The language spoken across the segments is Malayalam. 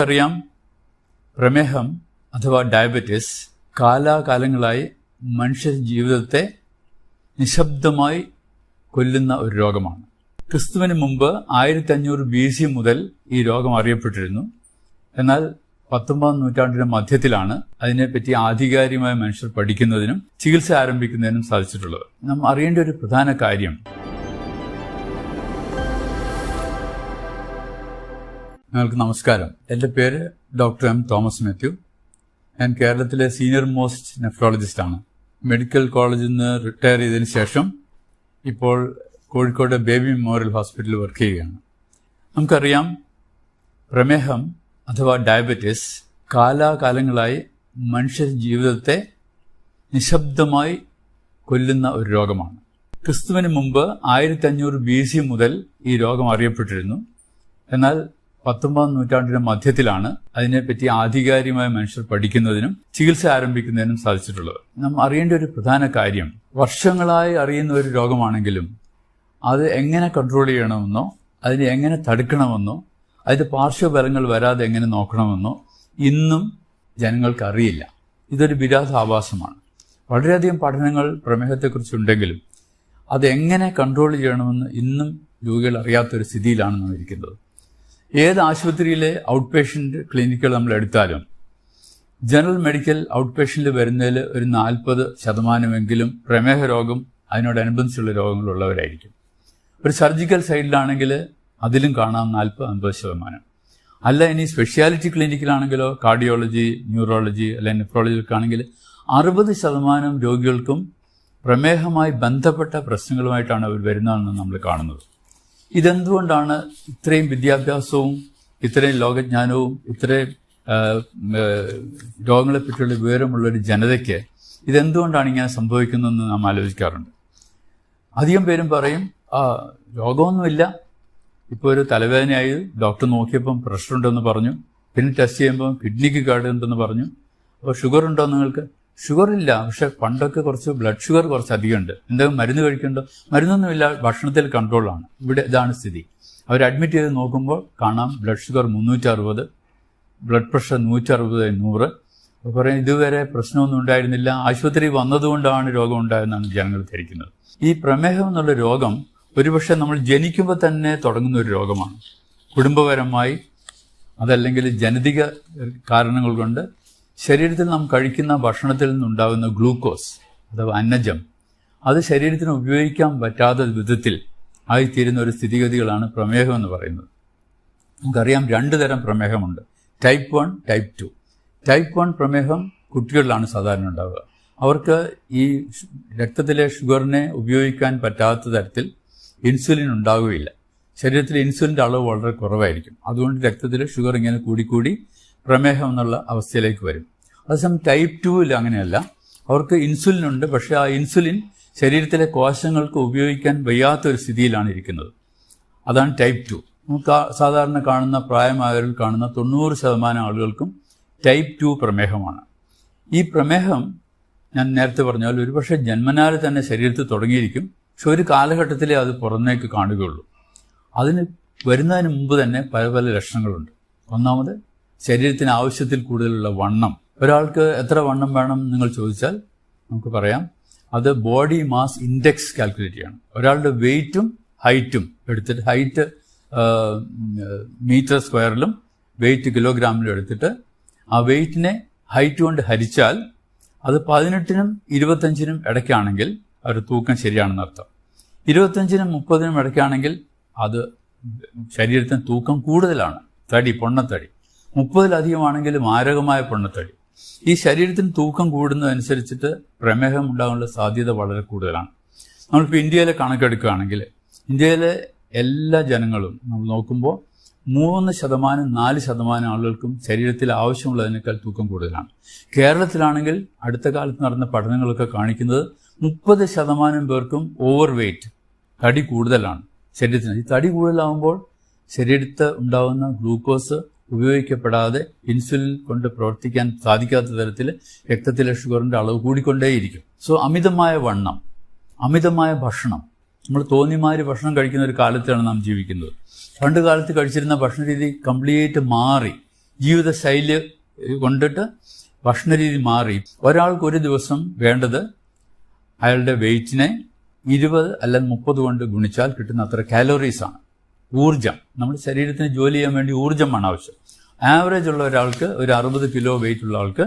നമുക്കറിയാം, പ്രമേഹം അഥവാ ഡയബറ്റിസ് കാലാകാലങ്ങളായി മനുഷ്യ ജീവിതത്തെ നിശബ്ദമായി കൊല്ലുന്ന ഒരു രോഗമാണ്. ക്രിസ്തുവിന് മുമ്പ് 1500 BC മുതൽ ഈ രോഗം അറിയപ്പെട്ടിരുന്നു. എന്നാൽ 19ാം നൂറ്റാണ്ടിന്റെ മധ്യത്തിലാണ് അതിനെപ്പറ്റി ആധികാരികമായ മനുഷ്യർ പഠിക്കുന്നതിനും ചികിത്സ ആരംഭിക്കുന്നതിനും സാധിച്ചിട്ടുള്ളത്. നാം അറിയേണ്ട ഒരു പ്രധാന കാര്യം, നിങ്ങൾക്ക് നമസ്കാരം. എൻ്റെ പേര് ഡോക്ടർ എം തോമസ് മാത്യു. ഞാൻ കേരളത്തിലെ സീനിയർ മോസ്റ്റ് നെഫ്രോളജിസ്റ്റാണ്. മെഡിക്കൽ കോളേജിൽ നിന്ന് റിട്ടയർ ചെയ്തതിന് ശേഷം ഇപ്പോൾ കോഴിക്കോട് ബേബി മെമ്മോറിയൽ ഹോസ്പിറ്റലിൽ വർക്ക് ചെയ്യുകയാണ്. നമുക്കറിയാം, പ്രമേഹം അഥവാ ഡയബറ്റിസ് കാലാകാലങ്ങളായി മനുഷ്യ ജീവിതത്തെ നിശബ്ദമായി കൊല്ലുന്ന ഒരു രോഗമാണ്. ക്രിസ്തുവിന് മുമ്പ് 1500 BC മുതൽ ഈ രോഗം അറിയപ്പെട്ടിരുന്നു. എന്നാൽ 19ാം നൂറ്റാണ്ടിന്റെ മധ്യത്തിലാണ് അതിനെപ്പറ്റി ആധികാരികമായ മനുഷ്യർ പഠിക്കുന്നതിനും ചികിത്സ ആരംഭിക്കുന്നതിനും സാധിച്ചിട്ടുള്ളത്. നാം അറിയേണ്ട ഒരു പ്രധാന കാര്യം, വർഷങ്ങളായി അറിയുന്ന ഒരു രോഗമാണെങ്കിലും അത് എങ്ങനെ കൺട്രോൾ ചെയ്യണമെന്നോ അതിനെ എങ്ങനെ തടുക്കണമെന്നോ അതിന്റെ പാർശ്വഫലങ്ങൾ വരാതെ എങ്ങനെ നോക്കണമെന്നോ ഇന്നും ജനങ്ങൾക്ക് അറിയില്ല. ഇതൊരു വിരോധാഭാസമാണ്. വളരെയധികം പഠനങ്ങൾ പ്രമേഹത്തെക്കുറിച്ചുണ്ടെങ്കിലും അതെങ്ങനെ കൺട്രോൾ ചെയ്യണമെന്ന് ഇന്നും രോഗികൾ അറിയാത്തൊരു സ്ഥിതിയിലാണ് നാം ഇരിക്കുന്നത്. ഏത് ആശുപത്രിയിലെ ഔട്ട് പേഷ്യൻ്റ് ക്ലിനിക്കുകൾ നമ്മൾ എടുത്താലും ജനറൽ മെഡിക്കൽ ഔട്ട് പേഷ്യൻ്റ് വരുന്നതിൽ ഒരു 40% പ്രമേഹ രോഗം അതിനോടനുബന്ധിച്ചുള്ള രോഗങ്ങളുള്ളവരായിരിക്കും. ഒരു സർജിക്കൽ സൈഡിലാണെങ്കിൽ അതിലും കാണാം 40-50%. അല്ല, ഇനി സ്പെഷ്യാലിറ്റി ക്ലിനിക്കിലാണെങ്കിലോ കാർഡിയോളജി, ന്യൂറോളജി അല്ലെങ്കിൽ നെഫ്രോളജിക്കാണെങ്കിൽ 60% രോഗികൾക്കും പ്രമേഹമായി ബന്ധപ്പെട്ട പ്രശ്നങ്ങളുമായിട്ടാണ് അവർ വരുന്നതെന്ന് നമ്മൾ കാണുന്നത്. ഇതെന്തുകൊണ്ടാണ് ഇത്രയും വിദ്യാഭ്യാസവും ഇത്രയും ലോകജ്ഞാനവും ഇത്രയും രോഗങ്ങളെപ്പറ്റിയുള്ള വിവരമുള്ളൊരു ജനതയ്ക്ക് ഇതെന്തുകൊണ്ടാണ് ഇങ്ങനെ സംഭവിക്കുന്നതെന്ന് നാം ആലോചിക്കാറുണ്ട്. അധികം പേരും പറയും, രോഗമൊന്നുമില്ല, ഇപ്പോൾ ഒരു തലവേദനയായി ഡോക്ടർ നോക്കിയപ്പം പ്രഷർ ഉണ്ടെന്ന് പറഞ്ഞു, പിന്നെ ടെസ്റ്റ് ചെയ്യുമ്പോൾ കിഡ്നിക്ക് കേടുണ്ടെന്ന് പറഞ്ഞു. അപ്പോൾ ഷുഗർ ഉണ്ടോ നിങ്ങൾക്ക്? ഷുഗർ ഇല്ല, പക്ഷെ പണ്ടൊക്കെ കുറച്ച് ബ്ലഡ് ഷുഗർ കുറച്ച് അധികമുണ്ട്, എന്തെങ്കിലും മരുന്ന് കഴിക്കണ്ടോ? മരുന്നൊന്നുമില്ല, ഭക്ഷണത്തിൽ കൺട്രോളാണ്. ഇവിടെ ഇതാണ് സ്ഥിതി. അവർ അഡ്മിറ്റ് ചെയ്ത് നോക്കുമ്പോൾ കാണാം ബ്ലഡ് ഷുഗർ 360, ബ്ലഡ് പ്രഷർ 160/100. അപ്പോൾ പറയും ഇതുവരെ പ്രശ്നമൊന്നും ഉണ്ടായിരുന്നില്ല, ആശുപത്രി വന്നതുകൊണ്ടാണ് രോഗം ഉണ്ടായെന്നാണ് ജനങ്ങൾ ധരിക്കുന്നത്. ഈ പ്രമേഹം എന്നുള്ള രോഗം ഒരുപക്ഷെ നമ്മൾ ജനിക്കുമ്പോൾ തന്നെ തുടങ്ങുന്ന ഒരു രോഗമാണ്. കുടുംബപരമായി അതല്ലെങ്കിൽ ജനിതക കാരണങ്ങൾ കൊണ്ട് ശരീരത്തിൽ നാം കഴിക്കുന്ന ഭക്ഷണത്തിൽ നിന്നുണ്ടാകുന്ന ഗ്ലൂക്കോസ് അഥവാ അന്നജം അത് ശരീരത്തിന് ഉപയോഗിക്കാൻ പറ്റാത്ത വിധത്തിൽ ആയിത്തീരുന്ന ഒരു സ്ഥിതിഗതികളാണ് പ്രമേഹം എന്ന് പറയുന്നത്. നമുക്കറിയാം, 2 തരം പ്രമേഹമുണ്ട്, ടൈപ്പ് 1, ടൈപ്പ് 2. ടൈപ്പ് 1 പ്രമേഹം കുട്ടികളിലാണ് സാധാരണ ഉണ്ടാവുക. അവർക്ക് ഈ രക്തത്തിലെ ഷുഗറിനെ ഉപയോഗിക്കാൻ പറ്റാത്ത തരത്തിൽ ഇൻസുലിൻ ഉണ്ടാവുകയില്ല. ശരീരത്തിൽ ഇൻസുലിൻ്റെ അളവ് വളരെ കുറവായിരിക്കും. അതുകൊണ്ട് രക്തത്തിലെ ഷുഗർ ഇങ്ങനെ കൂടിക്കൂടി പ്രമേഹം എന്നുള്ള അവസ്ഥയിലേക്ക് വരും. അതേസമയം ടൈപ്പ് 2 അങ്ങനെയല്ല. അവർക്ക് ഇൻസുലിൻ ഉണ്ട്, പക്ഷേ ആ ഇൻസുലിൻ ശരീരത്തിലെ കോശങ്ങൾക്ക് ഉപയോഗിക്കാൻ വയ്യാത്തൊരു സ്ഥിതിയിലാണ് ഇരിക്കുന്നത്. അതാണ് ടൈപ്പ് 2. നമുക്ക് സാധാരണ കാണുന്ന പ്രായമായവരിൽ കാണുന്ന 90% ആളുകൾക്കും ടൈപ്പ് 2 പ്രമേഹമാണ്. ഈ പ്രമേഹം ഞാൻ നേരത്തെ പറഞ്ഞാൽ ഒരുപക്ഷെ ജന്മനാൽ തന്നെ ശരീരത്തിൽ തുടങ്ങിയിരിക്കും, പക്ഷെ ഒരു കാലഘട്ടത്തിലേ അത് പുറമേക്ക് കാണുകയുള്ളൂ. അതിന് വരുന്നതിന് മുമ്പ് തന്നെ പല പല ലക്ഷണങ്ങളുണ്ട്. ഒന്നാമത്, ശരീരത്തിന് ആവശ്യത്തിൽ കൂടുതലുള്ള വണ്ണം. ഒരാൾക്ക് എത്ര വണ്ണം വേണം നിങ്ങൾ ചോദിച്ചാൽ നമുക്ക് പറയാം, അത് ബോഡി മാസ് ഇൻഡെക്സ് കാൽക്കുലേറ്റ് ചെയ്യണം. ഒരാളുടെ വെയ്റ്റും ഹൈറ്റും എടുത്തിട്ട്, ഹൈറ്റ് മീറ്റർ സ്ക്വയറിലും വെയ്റ്റ് കിലോഗ്രാമിലും എടുത്തിട്ട് ആ വെയ്റ്റിനെ ഹൈറ്റ് കൊണ്ട് ഹരിച്ചാൽ അത് 18നും 25നും ഇടയ്ക്കാണെങ്കിൽ അവരുടെ തൂക്കം ശരിയാണെന്ന് അർത്ഥം. 25നും 30നും ഇടയ്ക്കാണെങ്കിൽ അത് ശരീരത്തിന് തൂക്കം കൂടുതലാണ്, തടി, പൊണ്ണത്തടി. 30-ലധികമാണെങ്കിൽ മാരകമായ പൊണ്ണത്തടി. ഈ ശരീരത്തിന് തൂക്കം കൂടുന്നതനുസരിച്ചിട്ട് പ്രമേഹം ഉണ്ടാകാനുള്ള സാധ്യത വളരെ കൂടുതലാണ്. നമ്മളിപ്പോൾ ഇന്ത്യയിലെ കണക്കെടുക്കുകയാണെങ്കിൽ ഇന്ത്യയിലെ എല്ലാ ജനങ്ങളും നമ്മൾ നോക്കുമ്പോൾ 3%, 4% ആളുകൾക്കും ശരീരത്തിൽ ആവശ്യമുള്ളതിനേക്കാൾ തൂക്കം കൂടുതലാണ്. കേരളത്തിലാണെങ്കിൽ അടുത്ത കാലത്ത് നടന്ന പഠനങ്ങളൊക്കെ കാണിക്കുന്നത് 30% പേർക്കും ഓവർ വെയ്റ്റ്, തടി കൂടുതലാണ് ശരീരത്തിന്. ഈ തടി കൂടുതലാകുമ്പോൾ ശരീരത്ത് ഉണ്ടാകുന്ന ഗ്ലൂക്കോസ് ഉപയോഗിക്കപ്പെടാതെ ഇൻസുലിൻ കൊണ്ട് പ്രവർത്തിക്കാൻ സാധിക്കാത്ത തരത്തിൽ രക്തത്തിലെ ഷുഗറിൻ്റെ അളവ് കൂടിക്കൊണ്ടേയിരിക്കും. സോ അമിതമായ വണ്ണം, അമിതമായ ഭക്ഷണം, നമ്മൾ തോന്നിമാതിരി ഭക്ഷണം കഴിക്കുന്ന ഒരു കാലത്താണ് നാം ജീവിക്കുന്നത്. പണ്ട് കാലത്ത് കഴിച്ചിരുന്ന ഭക്ഷണ രീതി കംപ്ലീറ്റ് മാറി ജീവിതശൈലി കൊണ്ടിട്ട് ഭക്ഷണരീതി മാറി. ഒരാൾക്ക് ഒരു ദിവസം വേണ്ടത് അയാളുടെ വെയിറ്റിനെ 20 അല്ലെങ്കിൽ 30 കൊണ്ട് ഗുണിച്ചാൽ കിട്ടുന്ന അത്ര കാലോറീസാണ്. ഊർജം, നമ്മുടെ ശരീരത്തിന് ജോലി ചെയ്യാൻ വേണ്ടി ഊർജ്ജമാണ് ആവശ്യം. ആവറേജ് ഉള്ള ഒരാൾക്ക്, ഒരു 60 കിലോ വെയിറ്റ് ഉള്ള ആൾക്ക്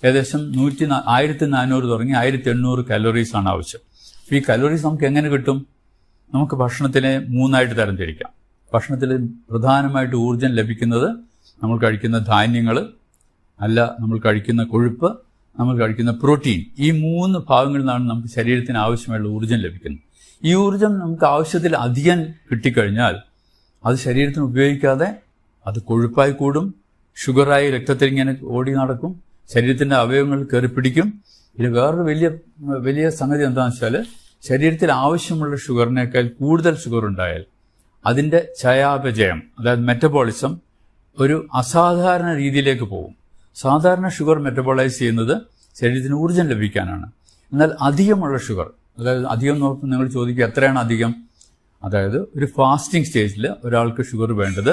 ഏകദേശം 1400 തുടങ്ങി 1800 കലോറീസാണ് ആവശ്യം. അപ്പോൾ ഈ കലോറീസ് നമുക്ക് എങ്ങനെ കിട്ടും? നമുക്ക് ഭക്ഷണത്തിനെ 3ആയിട്ട് തരംതിരിക്കാം. ഭക്ഷണത്തിൽ പ്രധാനമായിട്ട് ഊർജ്ജം ലഭിക്കുന്നത് നമ്മൾ കഴിക്കുന്ന ധാന്യങ്ങൾ, അല്ല നമ്മൾ കഴിക്കുന്ന കൊഴുപ്പ്, നമ്മൾ കഴിക്കുന്ന പ്രോട്ടീൻ. ഈ 3 ഭാഗങ്ങളിൽ നിന്നാണ് നമുക്ക് ശരീരത്തിന് ആവശ്യമായുള്ള ഊർജ്ജം ലഭിക്കുന്നത്. ഈ ഊർജ്ജം നമുക്ക് ആവശ്യത്തിൽ അധികം കിട്ടിക്കഴിഞ്ഞാൽ അത് ശരീരത്തിന് ഉപയോഗിക്കാതെ അത് കൊഴുപ്പായി കൂടും, ഷുഗറായി രക്തത്തിൽ ഇങ്ങനെ ഓടി നടക്കും, ശരീരത്തിൻ്റെ അവയവങ്ങൾ കയറിപ്പിടിക്കും. ഇത് വേറൊരു വലിയ സംഗതി എന്താണെന്ന് വെച്ചാൽ, ശരീരത്തിൽ ആവശ്യമുള്ള ഷുഗറിനേക്കാൾ കൂടുതൽ ഷുഗർ ഉണ്ടായാൽ അതിൻ്റെ ചയാപചയം, അതായത് മെറ്റബോളിസം ഒരു അസാധാരണ രീതിയിലേക്ക് പോകും. സാധാരണ ഷുഗർ മെറ്റബോളൈസ് ചെയ്യുന്നത് ശരീരത്തിന് ഊർജ്ജം ലഭിക്കാനാണ്. എന്നാൽ അധികമുള്ള ഷുഗർ, അതായത് അധികം നോക്കുമ്പോൾ നിങ്ങൾ ചോദിക്കുക എത്രയാണ് അധികം? അതായത് ഒരു ഫാസ്റ്റിംഗ് സ്റ്റേജിൽ ഒരാൾക്ക് ഷുഗർ വേണ്ടത്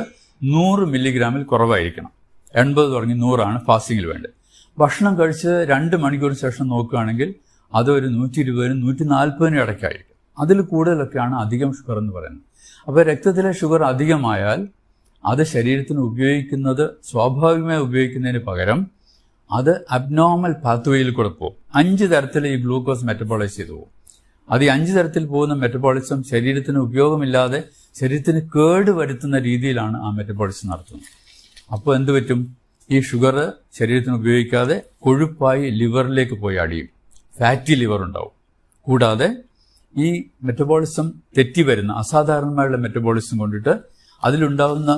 100 മില്ലിഗ്രാമിൽ കുറവായിരിക്കണം. 80 തുടങ്ങി 100 ഫാസ്റ്റിങ്ങിൽ വേണ്ടത്. ഭക്ഷണം കഴിച്ച് 2 മണിക്കൂറിന് ശേഷം നോക്കുകയാണെങ്കിൽ അത് ഒരു 120-നും 140-നും ഇടയ്ക്കായിരിക്കും. അതിൽ കൂടുതലൊക്കെയാണ് അധികം ഷുഗർ എന്ന് പറയുന്നത്. അപ്പോൾ രക്തത്തിലെ ഷുഗർ അധികമായാൽ അത് ശരീരത്തിന് ഉപയോഗിക്കുന്നത് സ്വാഭാവികമായി ഉപയോഗിക്കുന്നതിന് പകരം അത് അബ്നോർമൽ പാത്വേയിൽ കൂടെ പോകും. 5 തരത്തിൽ ഈ ഗ്ലൂക്കോസ് മെറ്റബോളൈസ് ചെയ്തു പോകും. അത് ഈ 5 തരത്തിൽ പോകുന്ന മെറ്റബോളിസം ശരീരത്തിന് ഉപയോഗമില്ലാതെ ശരീരത്തിന് കേട് വരുത്തുന്ന രീതിയിലാണ് ആ മെറ്റബോളിസം നടത്തുന്നത്. അപ്പോൾ എന്ത് പറ്റും? ഈ ഷുഗർ ശരീരത്തിന് ഉപയോഗിക്കാതെ കൊഴുപ്പായി ലിവറിലേക്ക് പോയി അടിയും. ഫാറ്റി ലിവർ ഉണ്ടാവും. കൂടാതെ ഈ മെറ്റബോളിസം തെറ്റി വരുന്ന അസാധാരണമായുള്ള മെറ്റബോളിസം കൊണ്ടിട്ട് അതിലുണ്ടാകുന്ന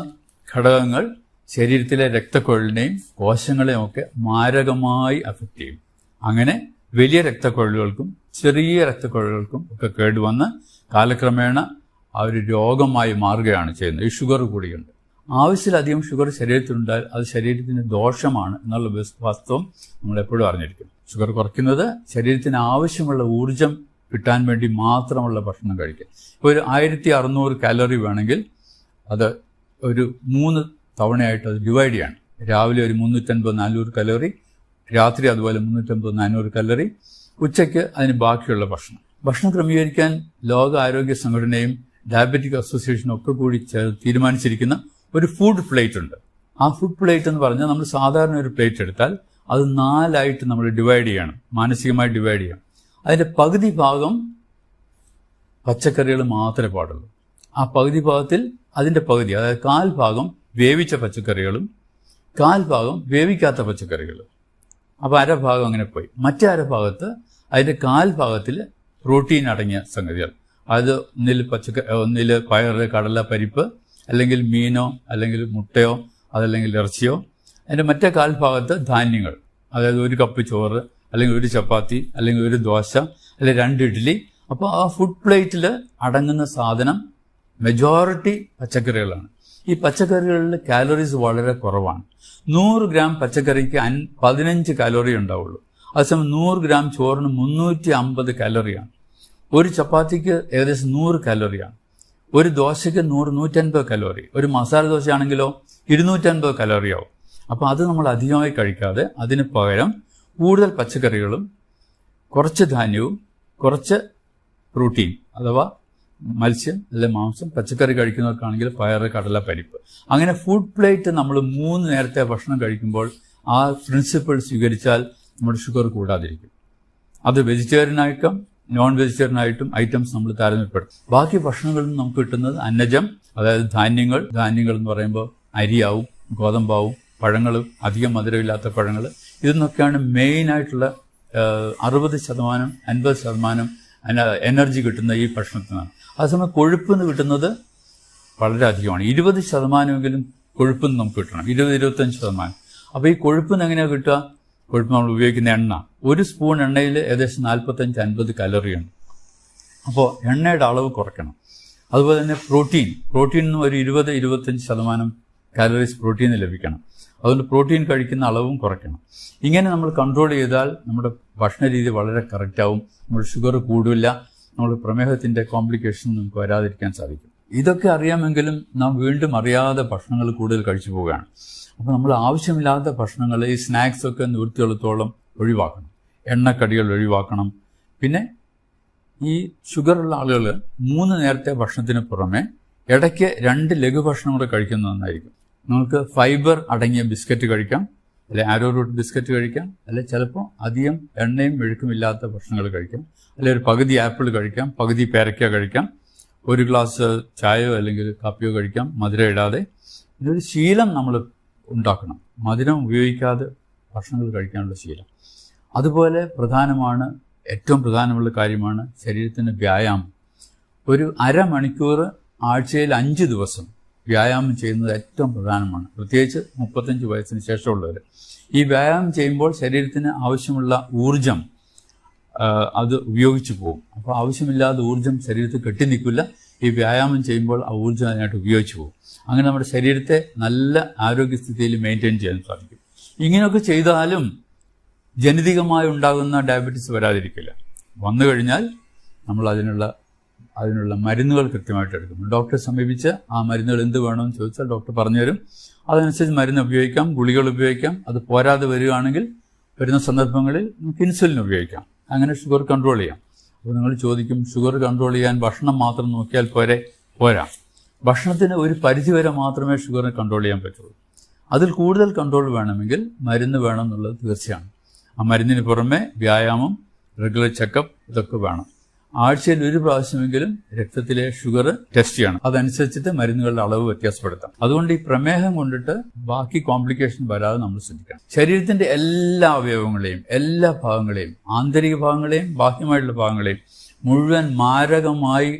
ഘടകങ്ങൾ ശരീരത്തിലെ രക്തക്കുഴലിനെയും കോശങ്ങളെയും ഒക്കെ മാരകമായി അഫക്റ്റ് ചെയ്യും. അങ്ങനെ വലിയ രക്തക്കുഴലുകൾക്കും ചെറിയ രക്തക്കുഴലുകൾക്കും ഒക്കെ കേടുവന്ന് കാലക്രമേണ ആ ഒരു രോഗമായി മാറുകയാണ് ചെയ്യുന്നത്. ഈ ഷുഗർ കൂടിയുണ്ട്. ആവശ്യത്തിലധികം ഷുഗർ ശരീരത്തിലുണ്ടായാൽ അത് ശരീരത്തിന് ദോഷമാണ് എന്നുള്ള വാസ്തവം നമ്മളെപ്പോഴും അറിഞ്ഞിരിക്കും. ഷുഗർ കുറയ്ക്കുന്നത് ശരീരത്തിന് ആവശ്യമുള്ള ഊർജ്ജം കിട്ടാൻ വേണ്ടി മാത്രമുള്ള ഭക്ഷണം കഴിക്കുക. ഇപ്പോൾ ഒരു 1600 കാലറി വേണമെങ്കിൽ അത് ഒരു 3 തവണയായിട്ട് അത് ഡിവൈഡ് ചെയ്യണം. രാവിലെ ഒരു 350-400 കലോറി, രാത്രി അതുപോലെ 350-400 കലോറി, ഉച്ചയ്ക്ക് അതിന് ബാക്കിയുള്ള ഭക്ഷണം ക്രമീകരിക്കാൻ ലോക ആരോഗ്യ സംഘടനയും ഡയബറ്റിക് അസോസിയേഷനും ഒക്കെ കൂടി തീരുമാനിച്ചിരിക്കുന്ന ഒരു ഫുഡ് പ്ലേറ്റ് ഉണ്ട്. ആ ഫുഡ് പ്ലേറ്റ് എന്ന് പറഞ്ഞാൽ നമ്മൾ സാധാരണ ഒരു പ്ലേറ്റ് എടുത്താൽ അത് 4ആയിട്ട് നമ്മൾ ഡിവൈഡ് ചെയ്യണം, മാനസികമായി ഡിവൈഡ് ചെയ്യണം. അതിൻ്റെ പകുതി ഭാഗം പച്ചക്കറികൾ മാത്രമേ പാടുള്ളൂ. ആ പകുതി ഭാഗത്തിൽ അതിൻ്റെ പകുതി, അതായത് 1/4 ഭാഗം വേവിച്ച പച്ചക്കറികളും 1/4 ഭാഗം വേവിക്കാത്ത പച്ചക്കറികളും. അപ്പോൾ 1/2 ഭാഗം അങ്ങനെ പോയി. മറ്റേ 1/2 ഭാഗത്ത് അതിൻ്റെ 1/4 ഭാഗത്തിൽ പ്രോട്ടീൻ അടങ്ങിയ സംഗതികൾ, അത് ഒന്നിൽ പയറ്, കടല, പരിപ്പ്, അല്ലെങ്കിൽ മീനോ അല്ലെങ്കിൽ മുട്ടയോ അതല്ലെങ്കിൽ ഇറച്ചിയോ. അതിൻ്റെ മറ്റേ 1/4 ഭാഗത്ത് ധാന്യങ്ങൾ, അതായത് 1 കപ്പ് ചോറ് അല്ലെങ്കിൽ 1 ചപ്പാത്തി അല്ലെങ്കിൽ 1 ദോശ അല്ലെങ്കിൽ 2 ഇഡ്ഡലി. അപ്പോൾ ആ ഫുഡ് പ്ലേറ്റിൽ അടങ്ങുന്ന സാധനം മെജോറിറ്റി പച്ചക്കറികളാണ്. ഈ പച്ചക്കറികളിൽ കാലറീസ് വളരെ കുറവാണ്. 100 ഗ്രാം പച്ചക്കറിക്ക് 15 കാലറി ഉണ്ടാവുള്ളൂ. അതേസമയം 100 ഗ്രാം ചോറിന് 350 കാലറിയാണ്. 1 ചപ്പാത്തിക്ക് ഏകദേശം 100 കാലറിയാണ്. 1 ദോശയ്ക്ക് 100-150 കലോറി. ഒരു മസാല ദോശയാണെങ്കിലോ 250 കലോറിയാവും. അപ്പോൾ അത് നമ്മൾ അധികമായി കഴിക്കാതെ അതിന് പകരം കൂടുതൽ പച്ചക്കറികളും കുറച്ച് ധാന്യവും കുറച്ച് പ്രോട്ടീൻ അഥവാ മത്സ്യം അല്ലെങ്കിൽ മാംസം, പച്ചക്കറി കഴിക്കുന്നവർക്കാണെങ്കിൽ പയറ്, കടല, പരിപ്പ്, അങ്ങനെ ഫുഡ് പ്ലേറ്റ് നമ്മൾ 3 നേരത്തെ ഭക്ഷണം കഴിക്കുമ്പോൾ ആ പ്രിൻസിപ്പിൾ സ്വീകരിച്ചാൽ നമ്മുടെ ഷുഗർ കൂടാതിരിക്കും. അത് വെജിറ്റേറിയനായിട്ടും നോൺ വെജിറ്റേറിയനായിട്ടും ഐറ്റംസ് നമ്മൾ താരതമ്യപ്പെടുത്തും. ബാക്കി ഭക്ഷണങ്ങളിൽ നിന്ന് നമുക്ക് കിട്ടുന്നത് അന്നജം, അതായത് ധാന്യങ്ങൾ എന്ന് പറയുമ്പോൾ അരിയാവും, ഗോതമ്പാവും, പഴങ്ങളും, അധികം മധുരമില്ലാത്ത പഴങ്ങൾ, ഇതെന്നൊക്കെയാണ് മെയിനായിട്ടുള്ള 60%, 50% എനർജി കിട്ടുന്ന ഈ ഭക്ഷണത്തിനാണ്. അതേസമയം കൊഴുപ്പ് നിന്ന് കിട്ടുന്നത് വളരെ അധികമാണ്. 20%എങ്കിലും കൊഴുപ്പ് നമുക്ക് കിട്ടണം, 20-25%. അപ്പോൾ ഈ കൊഴുപ്പിന് എങ്ങനെയാണ് കിട്ടുക? കൊഴുപ്പ് നമ്മൾ ഉപയോഗിക്കുന്ന എണ്ണ, 1 സ്പൂൺ എണ്ണയിൽ ഏകദേശം 45-50 കലോറിയുണ്ട്. അപ്പോൾ എണ്ണയുടെ അളവ് കുറയ്ക്കണം. അതുപോലെ തന്നെ പ്രോട്ടീനിനും ഒരു 20-25% കാലറീസ് പ്രോട്ടീന് ലഭിക്കണം. അതുകൊണ്ട് പ്രോട്ടീൻ കഴിക്കുന്ന അളവും കുറയ്ക്കണം. ഇങ്ങനെ നമ്മൾ കൺട്രോൾ ചെയ്താൽ നമ്മുടെ ഭക്ഷണ രീതി വളരെ കറക്റ്റാവും. നമ്മൾ ഷുഗർ കൂടില്ല, നമ്മൾ പ്രമേഹത്തിൻ്റെ കോംപ്ലിക്കേഷൻ നമുക്ക് വരാതിരിക്കാൻ സാധിക്കും. ഇതൊക്കെ അറിയാമെങ്കിലും നാം വീണ്ടും അറിയാതെ ഭക്ഷണങ്ങൾ കൂടുതൽ കഴിച്ചു പോവുകയാണ്. അപ്പോൾ നമ്മൾ ആവശ്യമില്ലാത്ത ഭക്ഷണങ്ങൾ, ഈ സ്നാക്സൊക്കെ നിവൃത്തിയെടുത്തോളം ഒഴിവാക്കണം. എണ്ണക്കടികൾ ഒഴിവാക്കണം. പിന്നെ ഈ ഷുഗറുള്ള ആളുകൾ 3 നേരത്തെ ഭക്ഷണത്തിന് പുറമെ ഇടയ്ക്ക് 2 ലഘുഭക്ഷണം കൂടെ കഴിക്കുന്നത് നന്നായിരിക്കും. നമുക്ക് ഫൈബർ അടങ്ങിയ ബിസ്ക്കറ്റ് കഴിക്കാം, അല്ലെ ആരോ റൂട്ട് ബിസ്ക്കറ്റ് കഴിക്കാം, അല്ലെ ചിലപ്പോൾ അധികം എണ്ണയും മെഴുക്കുമില്ലാത്ത ഭക്ഷണങ്ങൾ കഴിക്കാം, അല്ലെ ഒരു പകുതി ആപ്പിൾ കഴിക്കാം, പകുതി പേരയ്ക്ക കഴിക്കാം, 1 ഗ്ലാസ് ചായയോ അല്ലെങ്കിൽ കാപ്പിയോ കഴിക്കാം, മധുരം ഇടാതെ. ഇതൊരു ശീലം നമ്മൾ ഉണ്ടാക്കണം, മധുരം ഉപയോഗിക്കാതെ ഭക്ഷണങ്ങൾ കഴിക്കാനുള്ള ശീലം. അതുപോലെ ഏറ്റവും പ്രധാനമുള്ള കാര്യമാണ് ശരീരത്തിന് വ്യായാമം. ഒരു അരമണിക്കൂർ ആഴ്ചയിൽ 5 ദിവസം വ്യായാമം ചെയ്യുന്നത് ഏറ്റവും പ്രധാനമാണ്, പ്രത്യേകിച്ച് 35 വയസ്സിന് ശേഷമുള്ളവർ. ഈ വ്യായാമം ചെയ്യുമ്പോൾ ശരീരത്തിന് ആവശ്യമുള്ള ഊർജം അത് ഉപയോഗിച്ചു പോകും. അപ്പോൾ ആവശ്യമില്ലാത്ത ഊർജം ശരീരത്തിൽ കെട്ടി നിൽക്കില്ല. ഈ വ്യായാമം ചെയ്യുമ്പോൾ ആ ഊർജം അതിനായിട്ട് ഉപയോഗിച്ചു പോകും. അങ്ങനെ നമ്മുടെ ശരീരത്തെ നല്ല ആരോഗ്യസ്ഥിതിയിൽ മെയിൻറ്റെയിൻ ചെയ്യാൻ സാധിക്കും. ഇങ്ങനെയൊക്കെ ചെയ്താലും ജനിതകമായി ഉണ്ടാകുന്ന ഡയബറ്റീസ് വരാതിരിക്കില്ല. വന്നു കഴിഞ്ഞാൽ നമ്മൾ അതിനുള്ള മരുന്നുകൾ കൃത്യമായിട്ട് എടുക്കും. ഡോക്ടറെ സമീപിച്ച് ആ മരുന്നുകൾ എന്ത് വേണമെന്ന് ചോദിച്ചാൽ ഡോക്ടർ പറഞ്ഞുതരും. അതനുസരിച്ച് മരുന്ന് ഉപയോഗിക്കാം, ഗുളികൾ ഉപയോഗിക്കാം. അത് പോരാതെ വരികയാണെങ്കിൽ വരുന്ന സന്ദർഭങ്ങളിൽ നമുക്ക് ഇൻസുലിൻ ഉപയോഗിക്കാം. അങ്ങനെ ഷുഗർ കൺട്രോൾ ചെയ്യാം. അപ്പോൾ നിങ്ങൾ ചോദിക്കും, ഷുഗർ കൺട്രോൾ ചെയ്യാൻ ഭക്ഷണം മാത്രം നോക്കിയാൽ പോരാ. ഭക്ഷണത്തിന് ഒരു പരിധിവരെ മാത്രമേ ഷുഗറിനെ കൺട്രോൾ ചെയ്യാൻ പറ്റുള്ളൂ. അതിൽ കൂടുതൽ കൺട്രോൾ വേണമെങ്കിൽ മരുന്ന് വേണം എന്നുള്ളത് തീർച്ചയാണ്. ആ മരുന്നിന് പുറമെ വ്യായാമം, റെഗുലർ ചെക്കപ്പ് ഇതൊക്കെ വേണം. ആഴ്ചയിൽ 1 പ്രാവശ്യമെങ്കിലും രക്തത്തിലെ ഷുഗർ ടെസ്റ്റ് ചെയ്യണം. അതനുസരിച്ചിട്ട് മരുന്നുകളുടെ അളവ് വ്യത്യാസപ്പെടുത്താം. അതുകൊണ്ട് ഈ പ്രമേഹം കൊണ്ടിട്ട് ബാക്കി കോംപ്ലിക്കേഷൻ വരാതെ നമ്മൾ ശ്രദ്ധിക്കണം. ശരീരത്തിന്റെ എല്ലാ അവയവങ്ങളെയും, എല്ലാ ഭാഗങ്ങളെയും, ആന്തരിക ഭാഗങ്ങളെയും ബാഹ്യമായിട്ടുള്ള ഭാഗങ്ങളെയും മുഴുവൻ മാരകമായി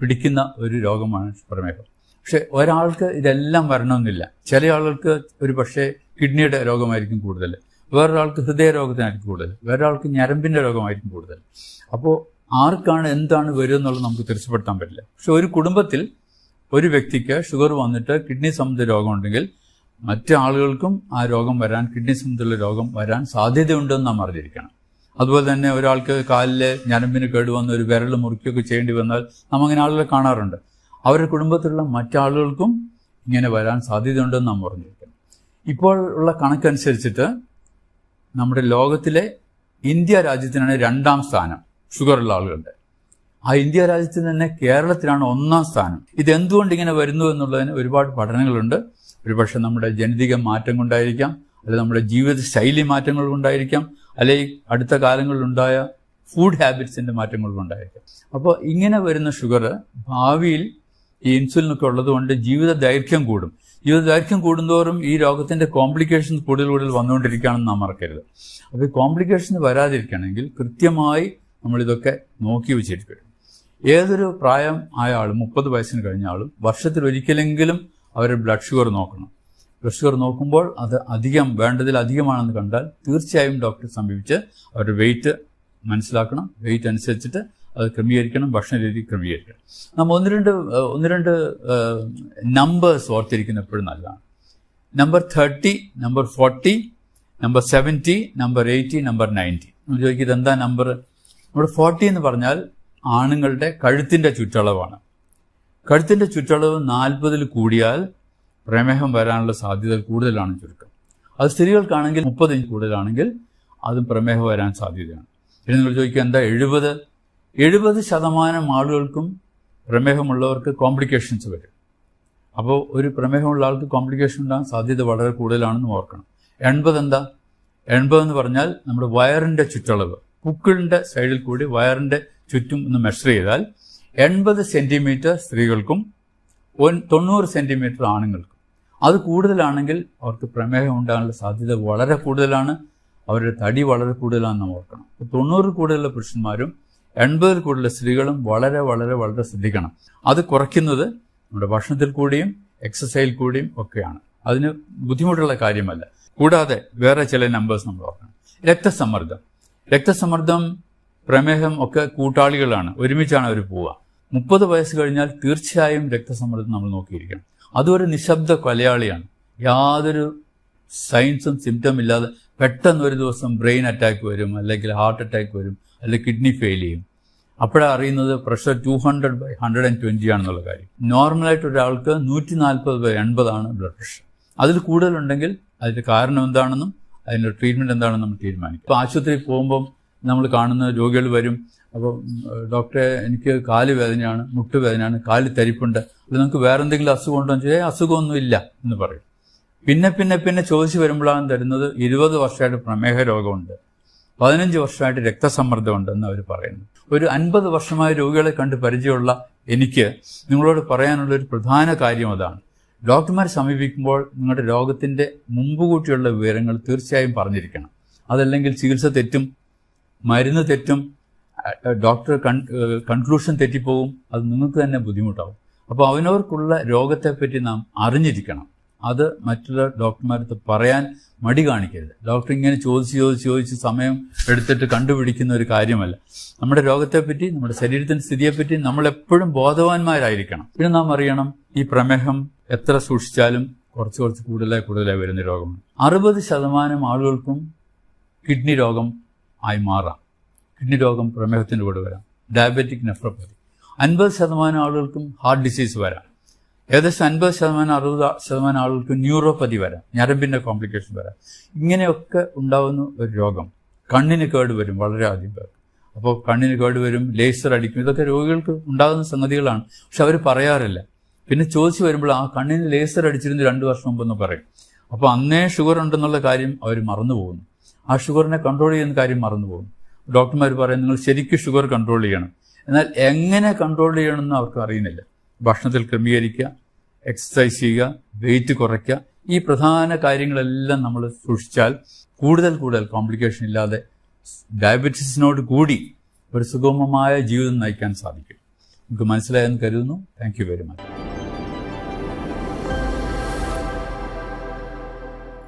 പിടിക്കുന്ന ഒരു രോഗമാണ് പ്രമേഹം. പക്ഷെ ഒരാൾക്ക് ഇതെല്ലാം വരണമെന്നില്ല. ചില ആളുകൾക്ക് ഒരു പക്ഷേ കിഡ്നിയുടെ രോഗമായിരിക്കും കൂടുതൽ, വേറൊരാൾക്ക് ഹൃദയരോഗത്തിനായിരിക്കും കൂടുതൽ, വേറൊരാൾക്ക് ഞരമ്പിന്റെ രോഗമായിരിക്കും കൂടുതൽ. അപ്പോൾ ആർക്കാണ് എന്താണ് വരിക എന്നുള്ളത് നമുക്ക് തീർച്ചപ്പെടുത്താൻ പറ്റില്ല. പക്ഷെ ഒരു കുടുംബത്തിൽ ഒരു വ്യക്തിക്ക് ഷുഗർ വന്നിട്ട് കിഡ്നി സംബന്ധിച്ച രോഗമുണ്ടെങ്കിൽ മറ്റു ആളുകൾക്കും ആ രോഗം വരാൻ, കിഡ്നി സംബന്ധിച്ചുള്ള രോഗം വരാൻ സാധ്യതയുണ്ടെന്ന് നാം അറിഞ്ഞിരിക്കണം. അതുപോലെ തന്നെ ഒരാൾക്ക് കാലിലെ ഞരമ്പിന് കേടുവന്ന് ഒരു വിരൽ മുറിക്കുകയൊക്കെ ചെയ്യേണ്ടി വന്നാൽ നാം അങ്ങനെ ആളുകളെ കാണാറുണ്ട്. അവരുടെ കുടുംബത്തിലുള്ള മറ്റാളുകൾക്കും ഇങ്ങനെ വരാൻ സാധ്യതയുണ്ടെന്ന് നാം അറിഞ്ഞിരിക്കണം. ഇപ്പോൾ ഉള്ള കണക്കനുസരിച്ചിട്ട് നമ്മുടെ ലോകത്തിലെ ഇന്ത്യ രാജ്യത്തിനാണ് 2ാം സ്ഥാനം ഷുഗറുള്ള ആളുകളുടെ. ആ ഇന്ത്യ രാജ്യത്തിൽ തന്നെ കേരളത്തിലാണ് 1ാം സ്ഥാനം. ഇതെന്തുകൊണ്ട് ഇങ്ങനെ വരുന്നു എന്നുള്ളതിന് ഒരുപാട് പഠനങ്ങളുണ്ട്. ഒരുപക്ഷെ നമ്മുടെ ജനിതക മാറ്റം കൊണ്ടായിരിക്കാം, അല്ലെങ്കിൽ നമ്മുടെ ജീവിത ശൈലി മാറ്റങ്ങൾ കൊണ്ടായിരിക്കാം, അല്ലെങ്കിൽ അടുത്ത കാലങ്ങളിലുണ്ടായ ഫുഡ് ഹാബിറ്റ്സിന്റെ മാറ്റങ്ങൾ കൊണ്ടായിരിക്കാം. അപ്പോൾ ഇങ്ങനെ വരുന്ന ഷുഗർ ഭാവിയിൽ ഈ ഇൻസുലിനൊക്കെ ഉള്ളതുകൊണ്ട് ജീവിത ദൈർഘ്യം കൂടും. ജീവിത ദൈർഘ്യം കൂടുന്തോറും ഈ രോഗത്തിന്റെ കോംപ്ലിക്കേഷൻസ് കൂടുതൽ വന്നുകൊണ്ടിരിക്കുകയാണെന്ന് നാം മറക്കരുത്. അപ്പോൾ ഈ കോംപ്ലിക്കേഷൻസ് വരാതിരിക്കണമെങ്കിൽ കൃത്യമായി നമ്മളിതൊക്കെ നോക്കി വെച്ചിരിക്കണം. ഏതൊരു പ്രായം ആയ ആളും, 30 വയസ്സിന് കഴിഞ്ഞ ആളും വർഷത്തിൽ ഒരിക്കലെങ്കിലും അവരുടെ ബ്ലഡ് ഷുഗർ നോക്കണം. ബ്ലഡ് ഷുഗർ നോക്കുമ്പോൾ അത് വേണ്ടതിലധികമാണെന്ന് കണ്ടാൽ തീർച്ചയായും ഡോക്ടറെ സമീപിച്ച് അവരുടെ വെയിറ്റ് മനസ്സിലാക്കണം. വെയിറ്റ് അനുസരിച്ചിട്ട് അത് ക്രമീകരിക്കണം, ഭക്ഷണ രീതി ക്രമീകരിക്കണം. നമ്മൾ ഒന്ന് രണ്ട് നമ്പേഴ്സ് ഓർത്തിരിക്കുന്ന എപ്പോഴും നല്ലതാണ്. Number 30, number 40, number 70, number 80, number 90. നമ്മൾ ചോദിക്കും ഇതെന്താ നമ്പർ? നമ്മുടെ 40 എന്ന് പറഞ്ഞാൽ ആണുങ്ങളുടെ കഴുത്തിന്റെ ചുറ്റളവാണ്. കഴുത്തിന്റെ ചുറ്റളവ് 40-ൽ കൂടിയാൽ പ്രമേഹം വരാനുള്ള സാധ്യത കൂടുതലാണ് ചുരുക്കം. അത് സ്ത്രീകൾക്കാണെങ്കിൽ 30 ഇഞ്ച് കൂടുതലാണെങ്കിൽ അതും പ്രമേഹം വരാൻ സാധ്യതയാണ്. ഇനി നിങ്ങൾ ചോദിക്കുക എന്താ 70% ആളുകൾക്കും പ്രമേഹമുള്ളവർക്ക് കോംപ്ലിക്കേഷൻസ് വരും. അപ്പോൾ ഒരു പ്രമേഹമുള്ള ആൾക്ക് കോംപ്ലിക്കേഷൻ ഉണ്ടാകാൻ സാധ്യത വളരെ കൂടുതലാണെന്ന് ഓർക്കണം. 80 എന്താ? 80 എന്ന് പറഞ്ഞാൽ നമ്മുടെ വയറിന്റെ ചുറ്റളവ്, പുക്കിളിന്റെ സൈഡിൽ കൂടി വയറിന്റെ ചുറ്റും ഒന്ന് മെഷർ ചെയ്താൽ 80 സെന്റിമീറ്റർ സ്ത്രീകൾക്കും 90 സെന്റിമീറ്റർ ആണുങ്ങൾക്കും. അത് കൂടുതലാണെങ്കിൽ അവർക്ക് പ്രമേഹം ഉണ്ടാകാനുള്ള സാധ്യത വളരെ കൂടുതലാണ്. അവരുടെ തടി വളരെ കൂടുതലാണെന്ന് നാം ഓർക്കണം. 90 കൂടുതലുള്ള പുരുഷന്മാരും 80 കൂടുതലുള്ള സ്ത്രീകളും വളരെ വളരെ വളരെ ശ്രദ്ധിക്കണം. അത് കുറയ്ക്കുന്നത് നമ്മുടെ ഭക്ഷണത്തിൽ കൂടിയും എക്സസൈസിൽ കൂടിയും ഒക്കെയാണ്. അതിന് ബുദ്ധിമുട്ടുള്ള കാര്യമല്ല. കൂടാതെ വേറെ ചില നമ്പേഴ്സ് നമ്മൾ ഓർക്കണം. രക്തസമ്മർദ്ദം, പ്രമേഹം ഒക്കെ കൂട്ടാളികളാണ്, ഒരുമിച്ചാണ് അവർ പോവുക. 30 വയസ്സ് കഴിഞ്ഞാൽ തീർച്ചയായും രക്തസമ്മർദ്ദം നമ്മൾ നോക്കിയിരിക്കണം. അതൊരു നിശബ്ദ കൊലയാളിയാണ്. യാതൊരു സൈൻസും സിംറ്റം ഇല്ലാതെ പെട്ടെന്ന് ഒരു ദിവസം ബ്രെയിൻ അറ്റാക്ക് വരും, അല്ലെങ്കിൽ ഹാർട്ട് അറ്റാക്ക് വരും, അല്ലെങ്കിൽ കിഡ്നി ഫെയിൽ ചെയ്യും. അപ്പോഴാണ് അറിയുന്നത് പ്രഷർ 200/120 ആണെന്നുള്ള കാര്യം. നോർമലായിട്ട് ഒരാൾക്ക് 140/80 ആണ് ബ്ലഡ് പ്രഷർ. അതിൽ കൂടുതലുണ്ടെങ്കിൽ അതിൻ്റെ കാരണം എന്താണെന്നും അതിൻ്റെ ട്രീറ്റ്മെൻറ്റ് എന്താണെന്നും നമ്മൾ തീരുമാനിക്കും. ഇപ്പോൾ ആശുപത്രിയിൽ പോകുമ്പം നമ്മൾ കാണുന്ന രോഗികൾ വരും, അപ്പോൾ ഡോക്ടറെ എനിക്ക് കാല് വേദനയാണ്, മുട്ടുവേദനയാണ്, കാല് തരിപ്പുണ്ട്, അത് നിങ്ങൾക്ക് വേറെ എന്തെങ്കിലും അസുഖം ഉണ്ടോ എന്ന് ചോദിച്ചാൽ അസുഖമൊന്നുമില്ല എന്ന് പറയും. പിന്നെ ചോദിച്ചു വരുമ്പോഴാണ് തരുന്നത് 20 വർഷമായിട്ട് പ്രമേഹ രോഗമുണ്ട്, 15 വർഷമായിട്ട് രക്തസമ്മർദ്ദമുണ്ട് എന്ന് അവർ പറയുന്നു. ഒരു 50 വർഷമായ രോഗികളെ കണ്ട് പരിചയമുള്ള എനിക്ക് നിങ്ങളോട് പറയാനുള്ളൊരു പ്രധാന കാര്യം അതാണ്. ഡോക്ടർമാരെ സമീപിക്കുമ്പോൾ നിങ്ങളുടെ രോഗത്തിൻ്റെ മുമ്പ് കൂട്ടിയുള്ള വിവരങ്ങൾ തീർച്ചയായും പറഞ്ഞിരിക്കണം. അതല്ലെങ്കിൽ ചികിത്സ തെറ്റും, മരുന്ന് തെറ്റും, ഡോക്ടർ കൺക്ലൂഷൻ തെറ്റിപ്പോകും, അത് നിങ്ങൾക്ക് തന്നെ ബുദ്ധിമുട്ടാവും. അപ്പോൾ അവനവർക്കുള്ള രോഗത്തെപ്പറ്റി നാം അറിഞ്ഞിരിക്കണം. അത് മറ്റുള്ള ഡോക്ടർമാരടുത്ത് പറയാൻ മടി കാണിക്കരുത്. ഡോക്ടർ ഇങ്ങനെ ചോദിച്ച് സമയം എടുത്തിട്ട് കണ്ടുപിടിക്കുന്ന ഒരു കാര്യമല്ല. നമ്മുടെ രോഗത്തെപ്പറ്റി, നമ്മുടെ ശരീരത്തിൻ്റെ സ്ഥിതിയെപ്പറ്റി നമ്മളെപ്പോഴും ബോധവാന്മാരായിരിക്കണം. പിന്നെ നാം അറിയണം, ഈ പ്രമേഹം എത്ര സൂക്ഷിച്ചാലും കുറച്ച് കൂടുതലായി വരുന്ന രോഗമാണ്. 60% ആളുകൾക്കും കിഡ്നി രോഗം ആയി മാറാം. കിഡ്നി രോഗം പ്രമേഹത്തിൻ്റെ കൂടെ വരാം. Diabetic nephropathy. 50% ആളുകൾക്കും ഹാർട്ട് ഡിസീസ് വരാം. ഏകദേശം 50%, 60% ആളുകൾക്ക് ന്യൂറോപ്പതി വരാം, ഞരമ്പിൻ്റെ കോംപ്ലിക്കേഷൻ വരാം. ഇങ്ങനെയൊക്കെ ഉണ്ടാകുന്ന ഒരു രോഗം. കണ്ണിന് കേട് വരും വളരെയധികം പേർ. അപ്പോൾ കണ്ണിന് കേട് വരും, ലേസർ അടിക്കും, ഇതൊക്കെ രോഗികൾക്ക് ഉണ്ടാകുന്ന സംഗതികളാണ്. പക്ഷെ അവർ പറയാറില്ല. പിന്നെ ചോദിച്ചു വരുമ്പോൾ ആ കണ്ണിന് ലേസർ അടിച്ചിരുന്നു 2 വർഷം മുമ്പെന്ന് പറയും. അപ്പോൾ അന്നേ ഷുഗർ ഉണ്ടെന്നുള്ള കാര്യം അവർ മറന്നു പോകുന്നു. ആ ഷുഗറിനെ കൺട്രോൾ ചെയ്യുന്ന കാര്യം മറന്നു പോകുന്നു. ഡോക്ടർമാർ പറയും നിങ്ങൾ ശരിക്കും ഷുഗർ കൺട്രോൾ ചെയ്യണം. എന്നാൽ എങ്ങനെ കൺട്രോൾ ചെയ്യണമെന്ന് അവർക്ക് അറിയുന്നില്ല. ഭക്ഷണത്തിൽ ക്രമീകരിക്കുക, എക്സസൈസ് ചെയ്യുക, വെയിറ്റ് കുറയ്ക്കുക, ഈ പ്രധാന കാര്യങ്ങളെല്ലാം നമ്മൾ സൂക്ഷിച്ചാൽ കൂടുതൽ കോംപ്ലിക്കേഷൻ ഇല്ലാതെ ഡയബറ്റീസിനോട് കൂടി ഒരു സുഗമമായ ജീവിതം നയിക്കാൻ സാധിക്കും. നമുക്ക് മനസ്സിലായെന്ന് കരുതുന്നു. Thank you very much.